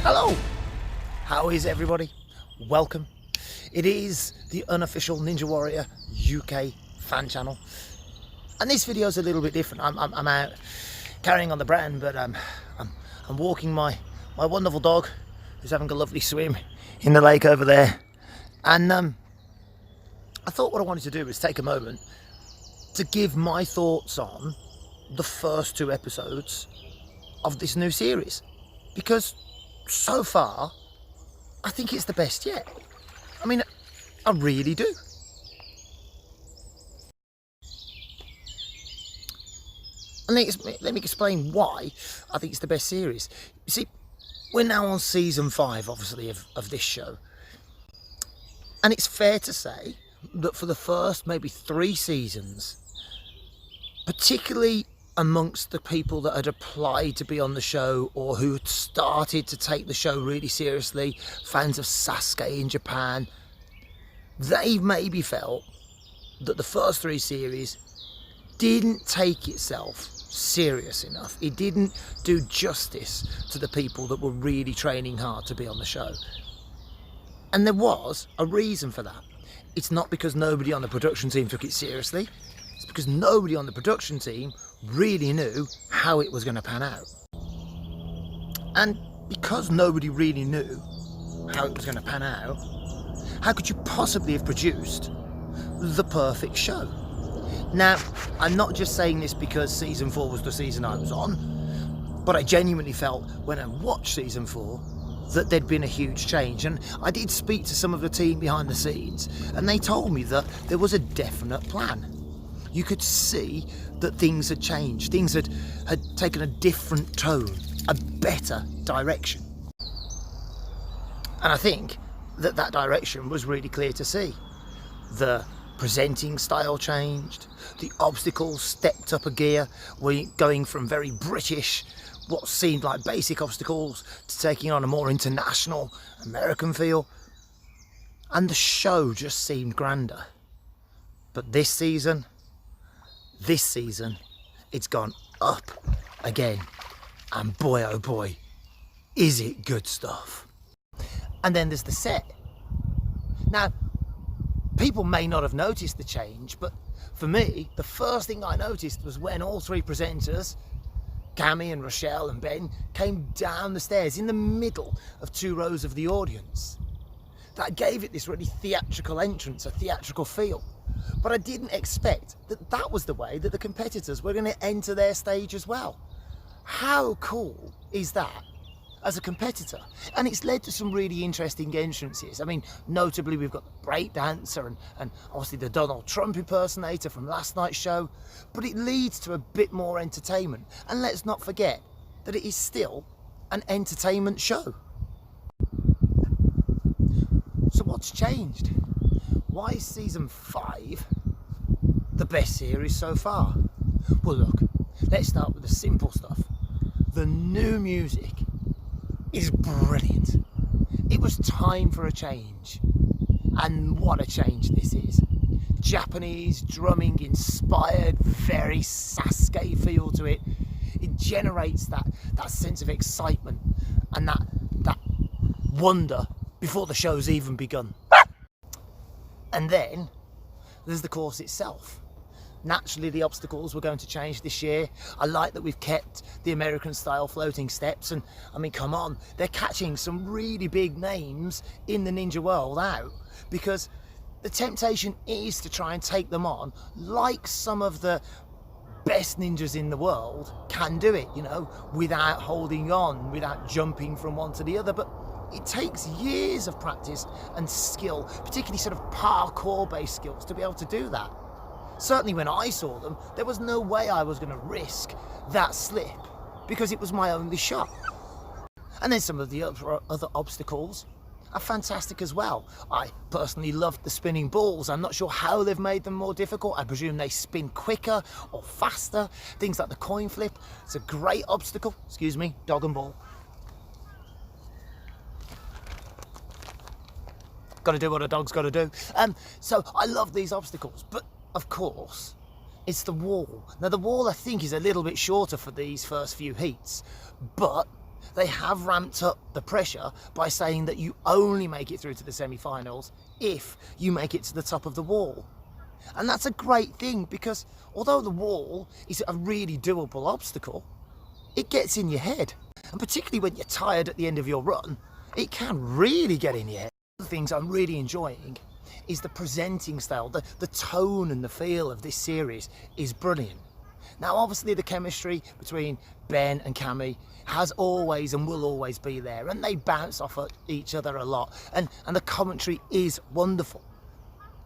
Hello! How is everybody? Welcome. It is the unofficial Ninja Warrior UK fan channel. And this video is a little bit different. I'm out carrying on the brand, but I'm walking my wonderful dog who's having a lovely swim in the lake over there. And I thought what I wanted to do was take a moment to give my thoughts on the first two episodes of this new series, because so far I think it's the best yet. I mean, I really do. And let me explain why I think it's the best series. You see, we're now on season 5, obviously, of this show. And it's fair to say that for the first maybe 3 seasons, particularly amongst the people that had applied to be on the show or who had started to take the show really seriously, fans of Sasuke in Japan, they maybe felt that the first 3 series didn't take itself serious enough. It didn't do justice to the people that were really training hard to be on the show. And there was a reason for that. It's not because nobody on the production team took it seriously. It's because nobody on the production team really knew how it was going to pan out. And because nobody really knew how it was going to pan out, how could you possibly have produced the perfect show? Now, I'm not just saying this because season 4 was the season I was on, but I genuinely felt when I watched season 4 that there'd been a huge change. And I did speak to some of the team behind the scenes, and they told me that there was a definite plan. You could see that things had changed. Things had taken a different tone, a better direction. And I think that direction was really clear to see. The presenting style changed. The obstacles stepped up a gear. We're going from very British, what seemed like basic obstacles, to taking on a more international American feel. And the show just seemed grander. But this season, it's gone up again. And boy, oh boy, is it good stuff. And then there's the set. Now, people may not have noticed the change, but for me, the first thing I noticed was when all 3 presenters, Cami and Rochelle and Ben, came down the stairs in the middle of 2 rows of the audience. That gave it this really theatrical entrance, a theatrical feel. But I didn't expect that was the way that the competitors were going to enter their stage as well. How cool is that as a competitor? And it's led to some really interesting entrances. I mean, notably we've got the breakdancer and obviously the Donald Trump impersonator from last night's show, but it leads to a bit more entertainment. And let's not forget that it is still an entertainment show. So what's changed? Why is season 5 the best series so far? Well, look, let's start with the simple stuff. The new music is brilliant. It was time for a change. And what a change this is. Japanese drumming inspired, very Sasuke feel to it. It generates that sense of excitement and that wonder before the show's even begun. And then there's the course itself. Naturally, the obstacles were going to change this year. I like that we've kept the American style floating steps, and I mean, come on, they're catching some really big names in the ninja world out, because the temptation is to try and take them on like some of the best ninjas in the world can do it, you know, without holding on, without jumping from one to the other. But it takes years of practice and skill, particularly sort of parkour-based skills, to be able to do that. Certainly when I saw them, there was no way I was going to risk that slip, because it was my only shot. And then some of the other obstacles are fantastic as well. I personally loved the spinning balls. I'm not sure how they've made them more difficult. I presume they spin quicker or faster. Things like the coin flip. It's a great obstacle. Excuse me, dog and ball. Got to do what a dog's got to do. So I love these obstacles, but of course, it's the wall. Now the wall I think is a little bit shorter for these first few heats, but They have ramped up the pressure by saying that you only make it through to the semi-finals if you make it to the top of the wall. And that's a great thing, because although the wall is a really doable obstacle, it gets in your head. And particularly when you're tired at the end of your run, it can really get in your head. One of the things I'm really enjoying is the presenting style. The tone and the feel of this series is brilliant. Now, obviously the chemistry between Ben and Cammy has always and will always be there, and they bounce off at each other a lot, and the commentary is wonderful.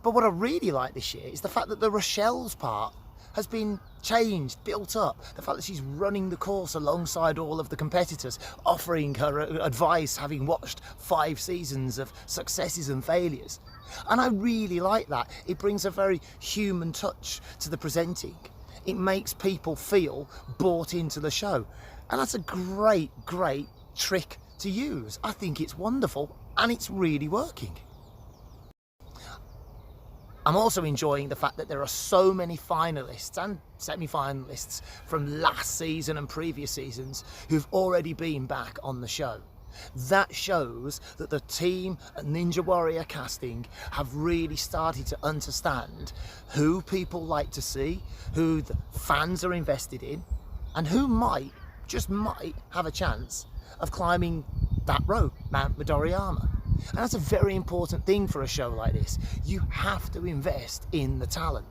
But what I really like this year is the fact that the Rochelle's part has been changed, built up. The fact that she's running the course alongside all of the competitors, offering her advice, having watched 5 seasons of successes and failures. And I really like that. It brings a very human touch to the presenting. It makes people feel bought into the show. And that's a great, great trick to use. I think it's wonderful, and it's really working. I'm also enjoying the fact that there are so many finalists and semi-finalists from last season and previous seasons who've already been back on the show. That shows that the team at Ninja Warrior Casting have really started to understand who people like to see, who the fans are invested in, and who might, just might, have a chance of climbing that rope, Mount Midoriyama. And that's a very important thing for a show like this. You have to invest in the talent.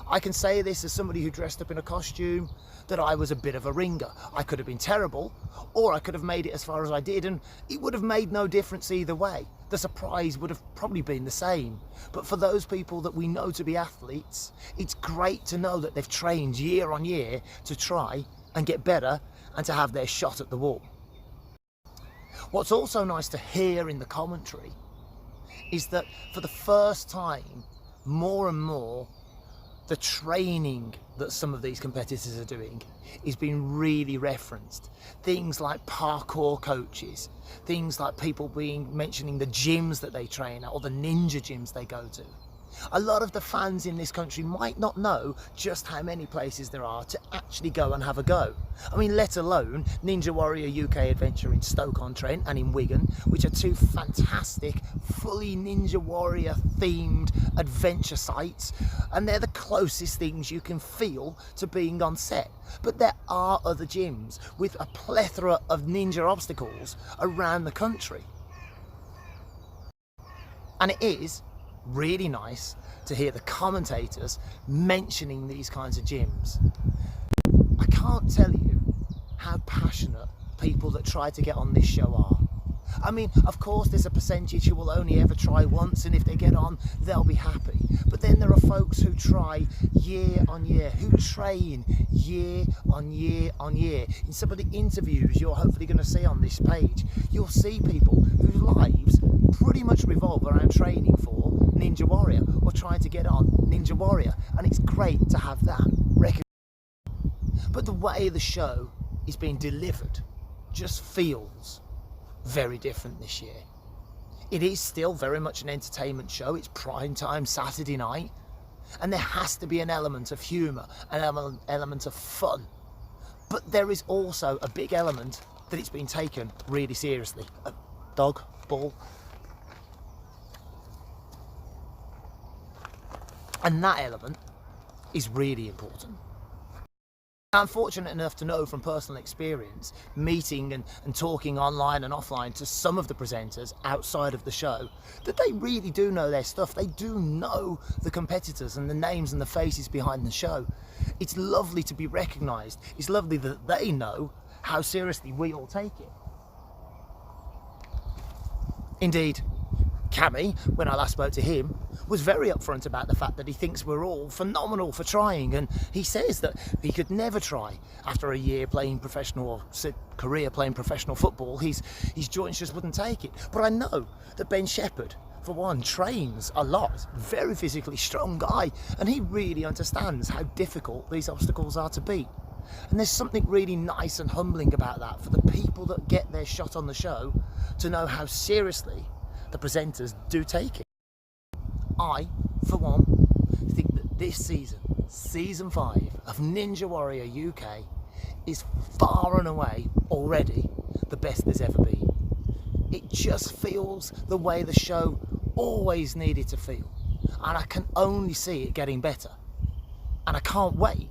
I can say this as somebody who dressed up in a costume, that I was a bit of a ringer. I could have been terrible, or I could have made it as far as I did, and it would have made no difference either way. The surprise would have probably been the same. But for those people that we know to be athletes, it's great to know that they've trained year on year to try and get better and to have their shot at the wall. What's also nice to hear in the commentary is that for the first time, more and more, the training that some of these competitors are doing is being really referenced. Things like parkour coaches, things like people mentioning the gyms that they train at, or the ninja gyms they go to. A lot of the fans in this country might not know just how many places there are to actually go and have a go. I mean, let alone Ninja Warrior UK Adventure in Stoke-on-Trent and in Wigan, which are 2 fantastic, fully Ninja Warrior themed adventure sites, and they're the closest things you can feel to being on set. But there are other gyms with a plethora of ninja obstacles around the country. And it is really nice to hear the commentators mentioning these kinds of gyms. I can't tell you how passionate people that try to get on this show are. I mean, of course there's a percentage who will only ever try once, and if they get on, they'll be happy. But then there are folks who try year on year, who train year on year on year. In some of the interviews you're hopefully going to see on this page, you'll see people whose lives pretty much revolve around training for Ninja Warrior, or trying to get on Ninja Warrior, and it's great to have that recognition. But the way the show is being delivered just feels very different this year. It is still very much an entertainment show. It's prime time Saturday night, and there has to be an element of humour, an element of fun, but there is also a big element that it's been taken really seriously. A dog, ball. And that element is really important. I'm fortunate enough to know from personal experience, meeting and talking online and offline to some of the presenters outside of the show, that they really do know their stuff. They do know the competitors and the names and the faces behind the show. It's lovely to be recognised. It's lovely that they know how seriously we all take it. Indeed, Cammy, when I last spoke to him, was very upfront about the fact that he thinks we're all phenomenal for trying, and he says that he could never try after a year playing professional, or career playing professional football. His joints just wouldn't take it. But I know that Ben Shepherd, for one, trains a lot, very physically strong guy, and he really understands how difficult these obstacles are to beat. And there's something really nice and humbling about that for the people that get their shot on the show, to know how seriously the presenters do take it. I, for one, think that this season, season 5 of Ninja Warrior UK, is far and away already the the best there's ever been. It just feels the way the show always needed to feel. And I can only see it getting better. And I can't wait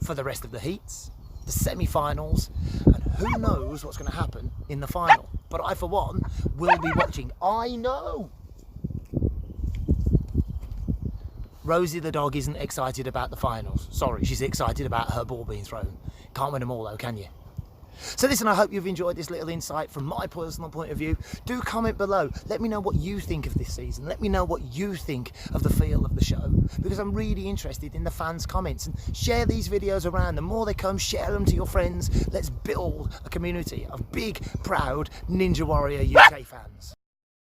for the rest of the heats, the semi-finals, and who knows what's going to happen in the final. But I, for one, will be watching. I know! Rosie the dog isn't excited about the finals. Sorry, she's excited about her ball being thrown. Can't win them all though, can you? So listen, I hope you've enjoyed this little insight from my personal point of view. Do comment below. Let me know what you think of this season. Let me know what you think of the feel of the show, because I'm really interested in the fans' comments. And share these videos around. The more they come, share them to your friends. Let's build a community of big, proud Ninja Warrior UK fans.